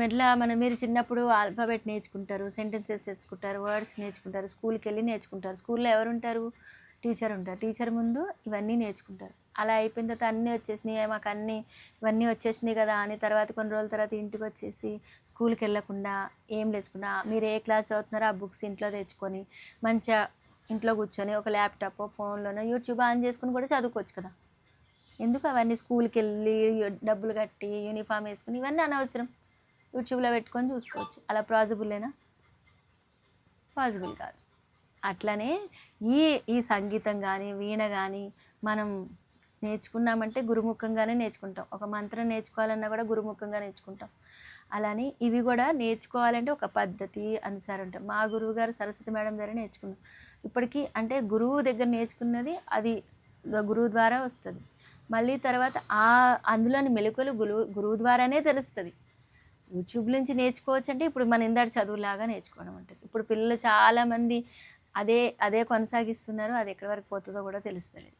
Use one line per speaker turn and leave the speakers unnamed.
ఎట్లా మీరు చిన్నప్పుడు ఆల్ఫాబెట్ నేర్చుకుంటారు, సెంటెన్సెస్ నేర్చుకుంటారు, వర్డ్స్ నేర్చుకుంటారు, స్కూల్కి వెళ్ళి నేర్చుకుంటారు. స్కూల్లో ఎవరు ఉంటారు? టీచర్ ఉంటారు. టీచర్ ముందు ఇవన్నీ నేర్చుకుంటారు. అలా అయిపోయిన తర్వాత అన్నీ వచ్చేసినాయి, మాకు అన్నీ ఇవన్నీ వచ్చేసినాయి కదా అని తర్వాత కొన్ని రోజుల తర్వాత ఇంటికి వచ్చేసి స్కూల్కి వెళ్ళకుండా ఏం లేకుండా మీరు ఏ క్లాస్ చదువుతున్నారో ఆ బుక్స్ ఇంట్లో తెచ్చుకొని మంచిగా ఇంట్లో కూర్చొని ఒక ల్యాప్టాప్ ఫోన్లోనో యూట్యూబ్ ఆన్ చేసుకుని కూడా చదువుకోవచ్చు కదా. ఎందుకు అవన్నీ స్కూల్కి వెళ్ళి డబ్బులు కట్టి యూనిఫామ్ వేసుకుని ఇవన్నీ అనవసరం. యూట్యూబ్లో పెట్టుకొని చూసుకోవచ్చు. అలా పాసిబుల్లేనా? పాసిబుల్ కాదు. అట్లనే ఈ ఈ సంగీతం కానీ వీణ కానీ మనం నేర్చుకున్నామంటే గురుముఖంగానే నేర్చుకుంటాం. ఒక మంత్రం నేర్చుకోవాలన్నా కూడా గురుముఖంగా నేర్చుకుంటాం. అలానే ఇవి కూడా నేర్చుకోవాలంటే ఒక పద్ధతి అనుసారం ఉంటాయి. మా గురువు గారు సరస్వతి మేడం దగ్గర నేర్చుకున్నాం. ఇప్పటికీ అంటే గురువు దగ్గర నేర్చుకున్నది అది గురువు ద్వారా వస్తుంది. మళ్ళీ తర్వాత అందులోని మెలకువలు గురువు ద్వారానే తెలుస్తుంది. యూట్యూబ్ నుంచి నేర్చుకోవచ్చు అంటే ఇప్పుడు మన ఇందాక చదువులాగా నేర్చుకోవడం ఉంటుంది. ఇప్పుడు పిల్లలు చాలామంది అదే కొనసాగిస్తున్నారు. అది ఎక్కడి వరకు పోతుందో కూడా తెలుస్తలేదు.